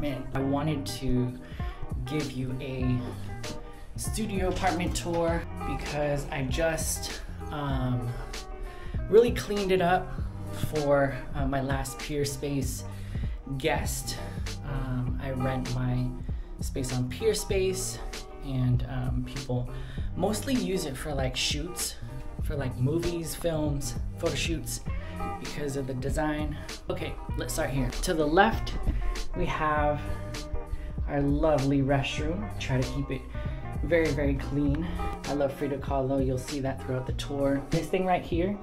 apartment. I wanted to give you a studio apartment tour because I just really cleaned it up for my last Peerspace guest. I rent my space on Peerspace, and people mostly use it for like shoots, for like movies, films, photo shoots, because of the design. Okay, let's start here. To the left, we have our lovely restroom. Try to keep it very, very clean. I love Frida Kahlo. You'll see that throughout the tour. This thing right here,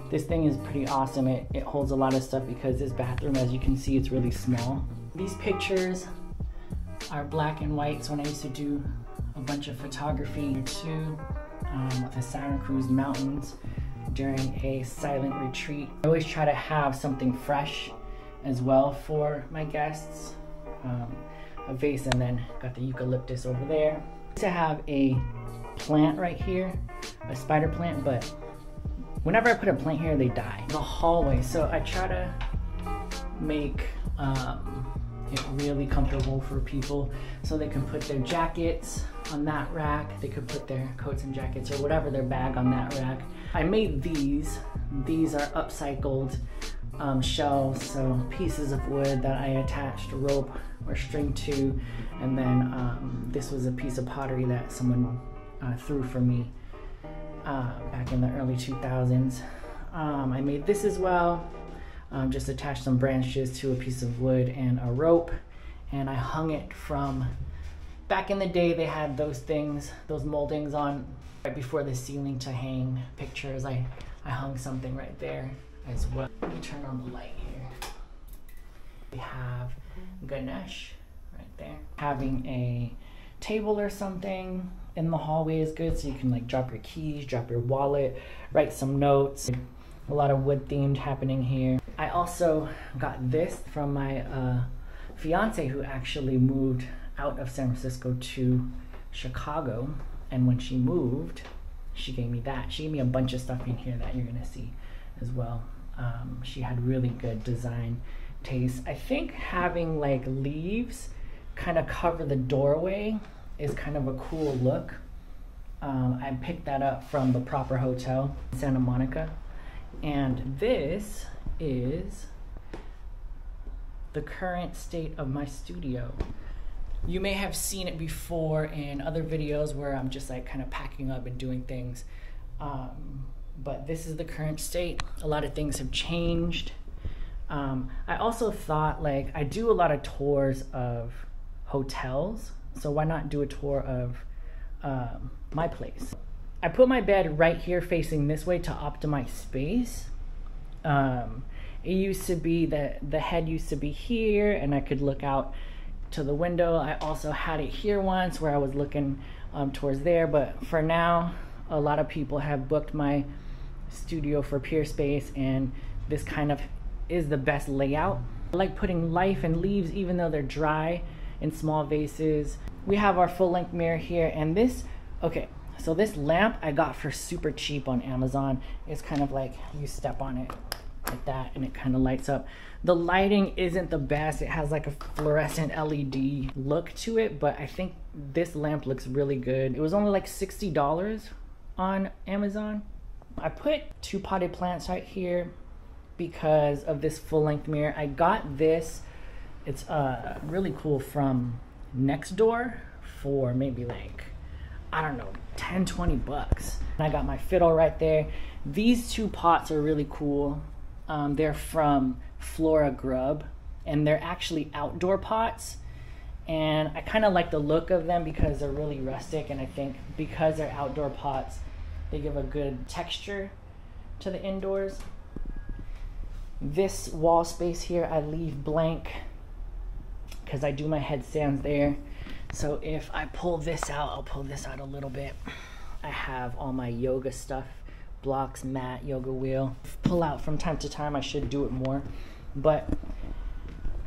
this thing is pretty awesome. It holds a lot of stuff because this bathroom, as you can see, it's really small. These pictures are black and white. So when I used to do a bunch of photography too, with the Santa Cruz Mountains during a silent retreat, I always try to have something fresh as well for my guests. A vase, and then got the eucalyptus over there. To have a plant right here, a spider plant, but whenever I put a plant here, they die. The hallway, so I try to make it really comfortable for people so they can put their jackets on that rack. They could put their coats and jackets or whatever, their bag on that rack. I made these. These are upcycled shelves, so pieces of wood that I attached rope or string to, and then this was a piece of pottery that someone threw for me back in the early 2000s. I made this as well. Just attached some branches to a piece of wood and a rope, and I hung it from, back in the day they had those things, those moldings on right before the ceiling to hang pictures. I hung something right there as well. Let me turn on the light here. We have Ganesh right there. Having a table or something in the hallway is good, so you can like drop your keys, drop your wallet, write some notes. A lot of wood themed happening here. I also got this from my fiance, who actually moved out of San Francisco to Chicago, and when she moved, she gave me that. She gave me a bunch of stuff in here that you're gonna see as well. She had really good design taste. I think having like leaves kind of cover the doorway is kind of a cool look. I picked that up from the Proper Hotel in Santa Monica. And this is the current state of my studio. You may have seen it before in other videos where I'm just like kind of packing up and doing things. But this is the current state. A lot of things have changed. I also thought, like, I do a lot of tours of hotels, so why not do a tour of my place? I put my bed right here facing this way to optimize space. It used to be that the head used to be here and I could look out to the window. I also had it here once where I was looking towards there, but for now, a lot of people have booked my studio for Peerspace, and this kind of is the best layout. I like putting life and leaves even though they're dry in small vases. We have our full-length mirror here, and this, okay, so this lamp I got for super cheap on Amazon. It's kind of like you step on it like that and it kind of lights up. The lighting isn't the best. It has like a fluorescent LED look to it, but I think this lamp looks really good. It was only like $60 on Amazon. I put 2 potted plants right here because of this full-length mirror. I got this, it's really cool, from Nextdoor for maybe like, I don't know, 10, 20 bucks. And I got my fiddle right there. These 2 pots are really cool. They're from Flora Grub, and they're actually outdoor pots. And I kind of like the look of them because they're really rustic, and I think because they're outdoor pots, they give a good texture to the indoors. This wall space here I leave blank because I do my headstands there. So if I pull this out, I'll pull this out a little bit. I have all my yoga stuff, blocks, mat, yoga wheel. Pull out from time to time. I should do it more. But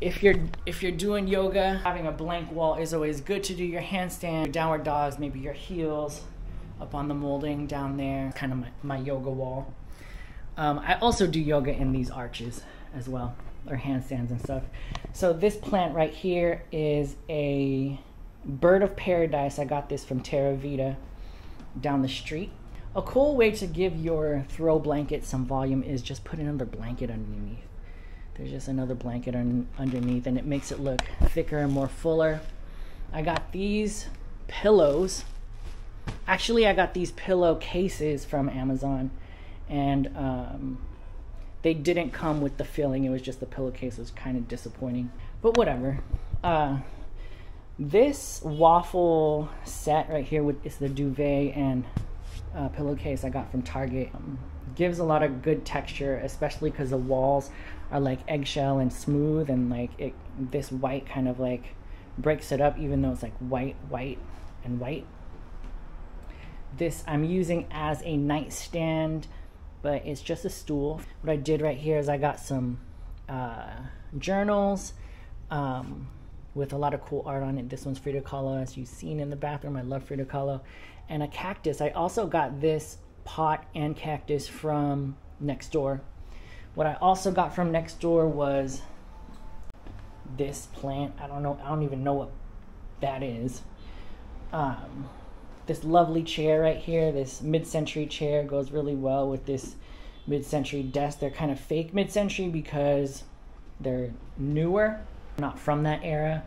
if you're doing yoga, having a blank wall is always good to do your handstand, your downward dogs, maybe your heels up on the molding down there. Kind of my yoga wall. I also do yoga in these arches as well, or handstands and stuff. So this plant right here is a bird of paradise. I got this from Terra Vita down the street. A cool way to give your throw blanket some volume is just put another blanket underneath. There's just another blanket underneath, and it makes it look thicker and more fuller. I got these pillows. Actually, I got these pillow cases from Amazon, and they didn't come with the filling. It was just the pillowcase. It was kind of disappointing, but whatever. This waffle set right here is the duvet and pillowcase I got from Target. Gives a lot of good texture, especially because the walls are like eggshell and smooth, and like this white kind of like breaks it up, even though it's like white and white. This I'm using as a nightstand, but it's just a stool. What I did right here is I got some journals with a lot of cool art on it. This one's Frida Kahlo, as you've seen in the bathroom. I love Frida Kahlo. And a cactus. I also got this pot and cactus from next door. What I also got from next door was this plant. I don't even know what that is. This lovely chair right here, this mid-century chair, goes really well with this mid-century desk. They're kind of fake mid-century because they're newer, not from that era.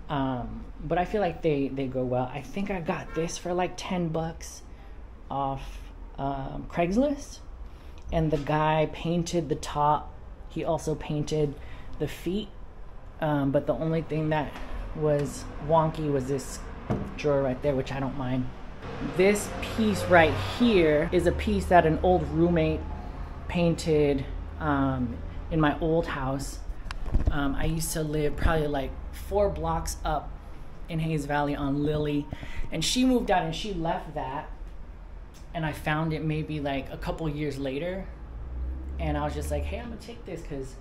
But I feel like they go well. I think I got this for like 10 bucks off Craigslist. And the guy painted the top. He also painted the feet. But the only thing that was wonky was this drawer right there, which I don't mind. This piece right here is a piece that an old roommate painted in my old house. I used to live probably like 4 blocks up in Hayes Valley on Lily, and she moved out and she left that, and I found it maybe like a couple years later, and I was just like, hey, I'm gonna take this because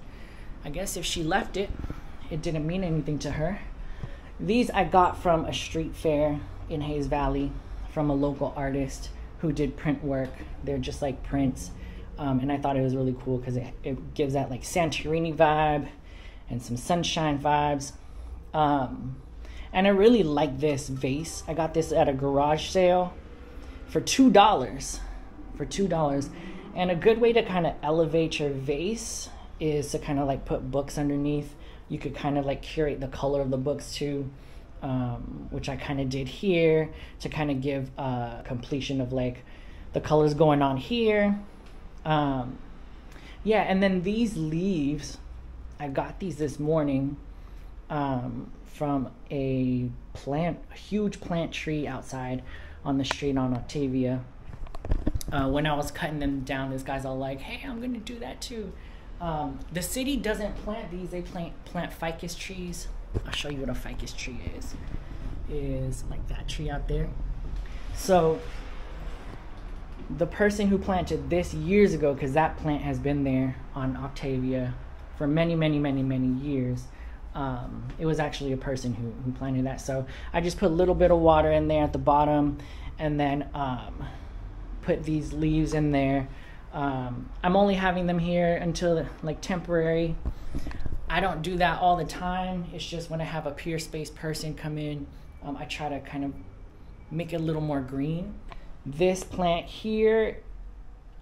I guess if she left it, it didn't mean anything to her. These I got from a street fair in Hayes Valley from a local artist who did print work. They're just like prints, and I thought it was really cool because it gives that like Santorini vibe and some sunshine vibes. And I really like this vase. I got this at a garage sale for $2. And a good way to kind of elevate your vase is to kind of like put books underneath. You could kind of like curate the color of the books too, which I kind of did here to kind of give completion of like the colors going on here. Yeah, and then these leaves, I got these this morning from a huge plant tree outside on the street on Octavia. When I was cutting them down, this guy's all like, hey, I'm gonna do that too. The city doesn't plant these, they plant ficus trees. I'll show you what a ficus tree is like that tree out there. So the person who planted this years ago, because that plant has been there on Octavia for many years, it was actually a person who planted that. So I just put a little bit of water in there at the bottom, and then put these leaves in there. I'm only having them here until like temporary. I don't do that all the time. It's just when I have a Peerspace person come in, I try to kind of make it a little more green. This plant here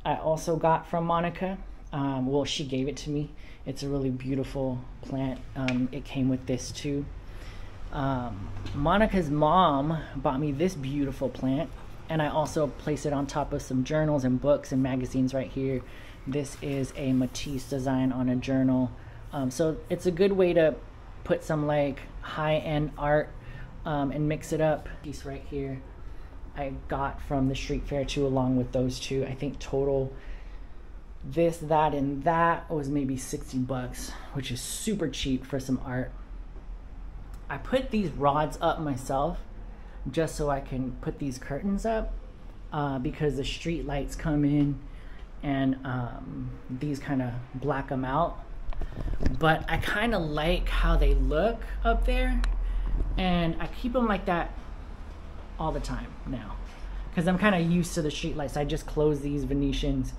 I also got from Monica. Well, she gave it to me. It's a really beautiful plant. It came with this too. Monica's mom bought me this beautiful plant, and I also placed it on top of some journals and books and magazines right here. This is a Matisse design on a journal. So it's a good way to put some like high-end art and mix it up. Piece right here I got from the street fair too, along with those two. I think total this, that, and that was maybe 60 bucks, which is super cheap for some art. I put these rods up myself just so I can put these curtains up because the street lights come in and these kind of black them out. But I kind of like how they look up there, and I keep them like that all the time now because I'm kind of used to the street lights. I just closed these Venetians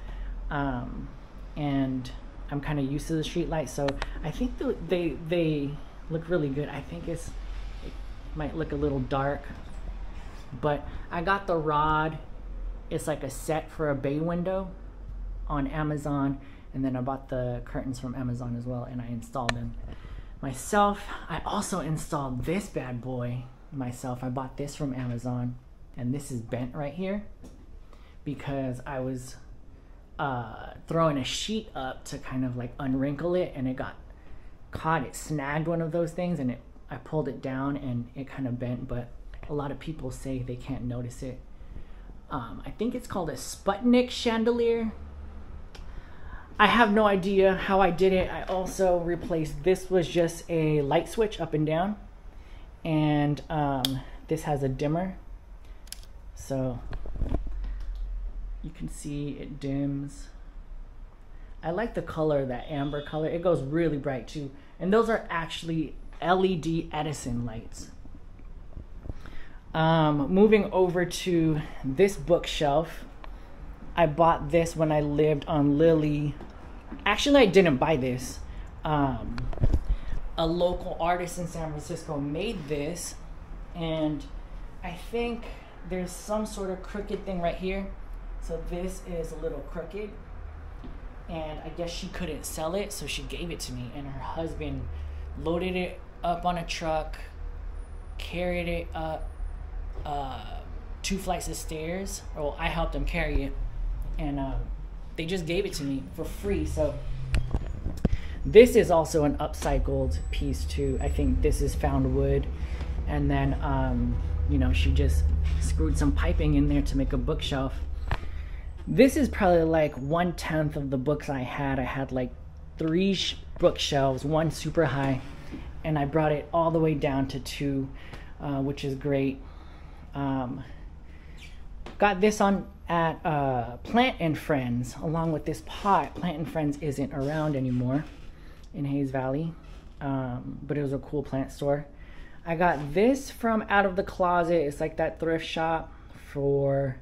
and I'm kind of used to the street lights, so I think they look really good. I think it might look a little dark, but I got the rod. It's like a set for a bay window on Amazon, and then I bought the curtains from Amazon as well, and I installed them myself. I also installed this bad boy myself. I bought this from Amazon, and this is bent right here because I was throwing a sheet up to kind of like unwrinkle it, and it got caught. It snagged one of those things, and I pulled it down and it kind of bent, but a lot of people say they can't notice it. I think it's called a Sputnik chandelier. I have no idea how I did it. I also replaced, this was just a light switch up and down, and this has a dimmer, so you can see it dims. I like the color, that amber color. It goes really bright too, and those are actually LED Edison lights. Moving over to this bookshelf, I bought this when I lived on Lily. Actually, I didn't buy this. A local artist in San Francisco made this, and I think there's some sort of crooked thing right here. So this is a little crooked, and I guess she couldn't sell it, so she gave it to me, and her husband loaded it up on a truck, carried it up 2 flights of stairs. Well, I helped him carry it, and they just gave it to me for free. So this is also an upcycled piece too. I think this is found wood, and then you know, she just screwed some piping in there to make a bookshelf. This is probably like 1/10 of the books I had. I had like 3 bookshelves, 1 super high, and I brought it all the way down to 2, which is great. Got this on at Plant and Friends, along with this pot. Plant and Friends isn't around anymore in Hayes Valley, but it was a cool plant store. I got this from Out of the Closet. It's like that thrift shop for,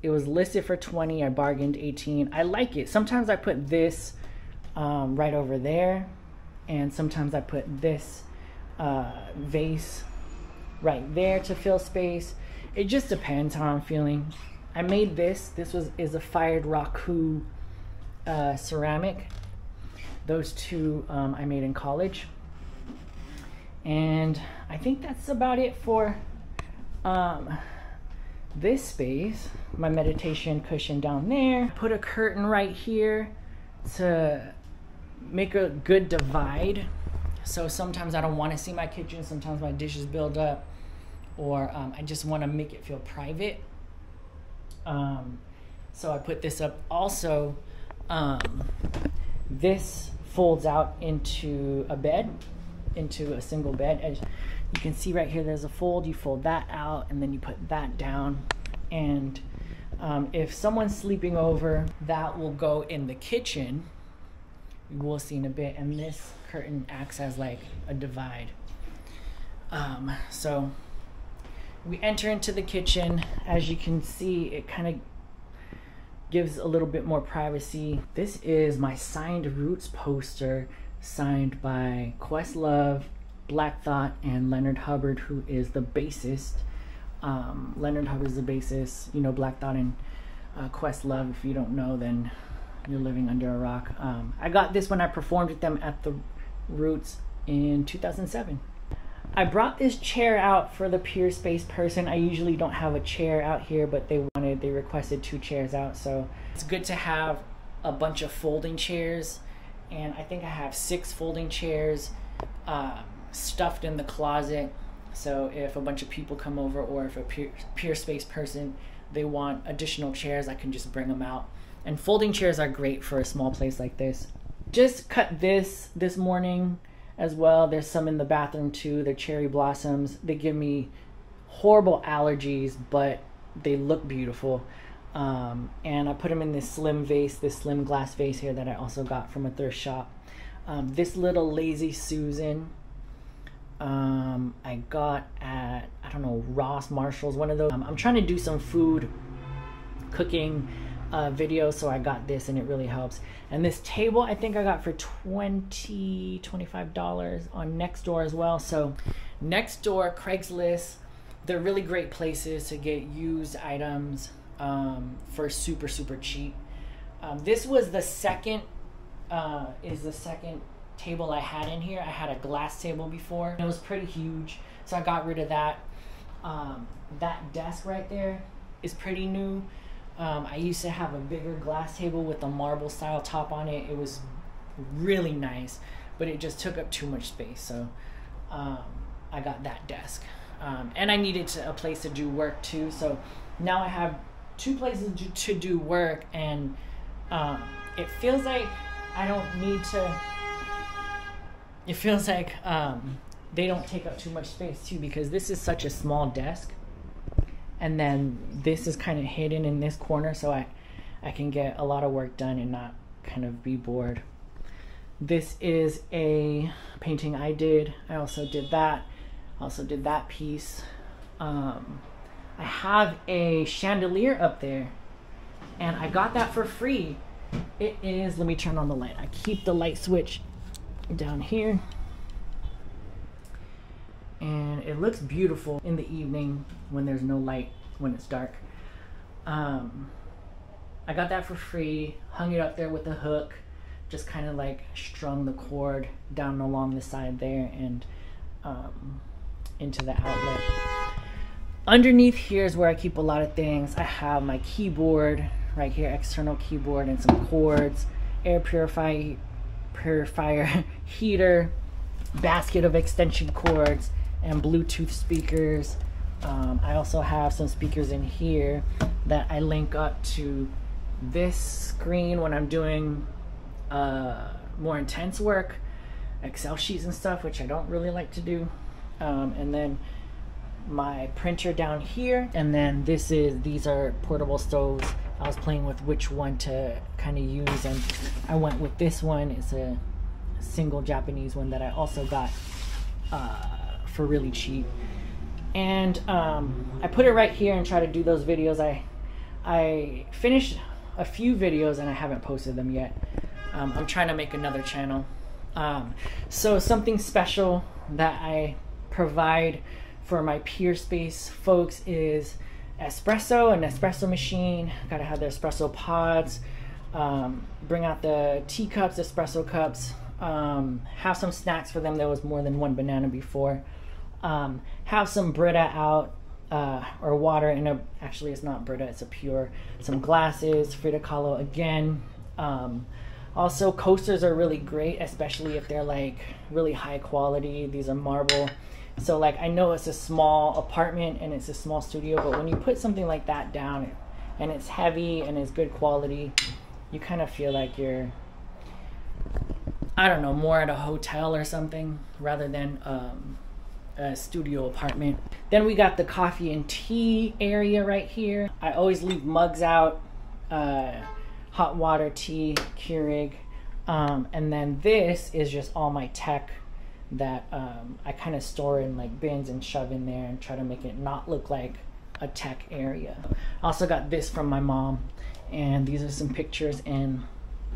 it was listed for 20, I bargained 18. I like it. Sometimes I put this right over there, and sometimes I put this vase right there to fill space. It just depends how I'm feeling. I made this. This is a fired raku ceramic. Those 2 I made in college. And I think that's about it for this space. My meditation cushion down there. Put a curtain right here to make a good divide. So sometimes I don't want to see my kitchen. Sometimes my dishes build up, or I just want to make it feel private. So I put this up. Also, this folds out into a bed, into a single bed. As you can see right here, there's a fold. You fold that out, and then you put that down. And if someone's sleeping over, that will go in the kitchen. We'll see in a bit. And this curtain acts as like a divide. So we enter into the kitchen. As you can see, it kind of gives a little bit more privacy. This is my signed Roots poster, signed by Questlove, Black Thought, and Leonard Hubbard, who is the bassist. Leonard Hubbard is the bassist. You know Black Thought and Questlove. If you don't know, then you're living under a rock. I got this when I performed with them at the Roots in 2007. I brought this chair out for the Peerspace person. I usually don't have a chair out here, but they requested 2 chairs out, so it's good to have a bunch of folding chairs. And I think I have 6 folding chairs stuffed in the closet. So if a bunch of people come over, or if a Peerspace person, they want additional chairs, I can just bring them out. And folding chairs are great for a small place like this. Just cut this morning as well. There's some in the bathroom too. They're cherry blossoms. They give me horrible allergies, but they look beautiful. And I put them in this slim vase, this slim glass vase here that I also got from a thrift shop. This little Lazy Susan, I got at, I don't know, Ross, Marshall's, one of those. I'm trying to do some food cooking video, so I got this and it really helps. And this table I think I got for $25 on Nextdoor as well. So Nextdoor, Craigslist, they're really great places to get used items for super cheap. This was the second table I had in here. I had a glass table before. It was pretty huge, so I got rid of that. That desk right there is pretty new. I used to have a bigger glass table with a marble style top on it. It was really nice, but it just took up too much space, so I got that desk. And I needed a place to do work too, so now I have 2 places to do work, and it feels like I don't need to, it feels like they don't take up too much space too, because this is such a small desk, and then this is kind of hidden in this corner, so I can get a lot of work done and not kind of be bored. This is a painting I did. I also did that. Also did that piece. I have a chandelier up there, and I got that for free. It is, let me turn on the light. I keep the light switch down here, and it looks beautiful in the evening when there's no light, when it's dark. I got that for free, hung it up there with a hook, just kind of like strung the cord down along the side there and into the outlet. Underneath here is where I keep a lot of things. I have my keyboard right here, external keyboard, and some cords, air purifier heater, basket of extension cords, and Bluetooth speakers. I also have some speakers in here that I link up to this screen when I'm doing more intense work, Excel sheets and stuff, which I don't really like to do. And then my printer down here, and then these are portable stoves. I was playing with which one to kind of use, and I went with this one. It's a single Japanese one that I also got for really cheap. And I put it right here and try to do those videos. I finished a few videos and I haven't posted them yet. I'm trying to make another channel. So something special that I provide for my Peerspace folks is espresso, an espresso machine. Gotta have the espresso pods. Bring out the teacups, espresso cups. Have some snacks for them. There was more than one banana before. Have some Brita out, or water in a, actually it's not Brita, it's a pure. Some glasses, Frida Kahlo again. Also, coasters are really great, especially if they're like really high quality. These are marble. So like, I know it's a small apartment and it's a small studio, but when you put something like that down and it's heavy and it's good quality, you kind of feel like you're, I don't know, more at a hotel or something rather than a studio apartment. Then we got the coffee and tea area right here. I always leave mugs out, hot water, tea, Keurig. And then this is just all my tech that I kind of store in like bins and shove in there and try to make it not look like a tech area. I also got this from my mom, and these are some pictures and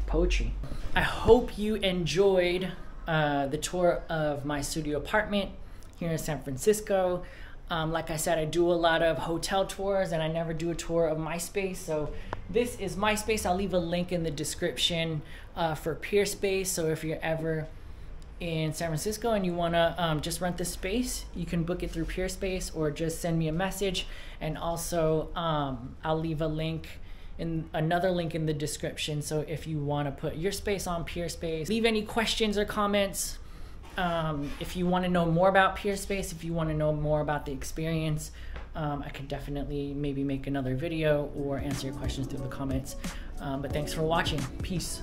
poetry. I hope you enjoyed the tour of my studio apartment here in San Francisco. Like I said, I do a lot of hotel tours and I never do a tour of my space. So this is my space. I'll leave a link in the description for Peerspace. So if you're ever in San Francisco and you wanna just rent the space, you can book it through Peerspace or just send me a message. And also I'll leave a link, another link in the description. So if you wanna put your space on Peerspace, leave any questions or comments. If you want to know more about Peerspace, if you want to know more about the experience, I could definitely maybe make another video or answer your questions through the comments. But thanks for watching. Peace.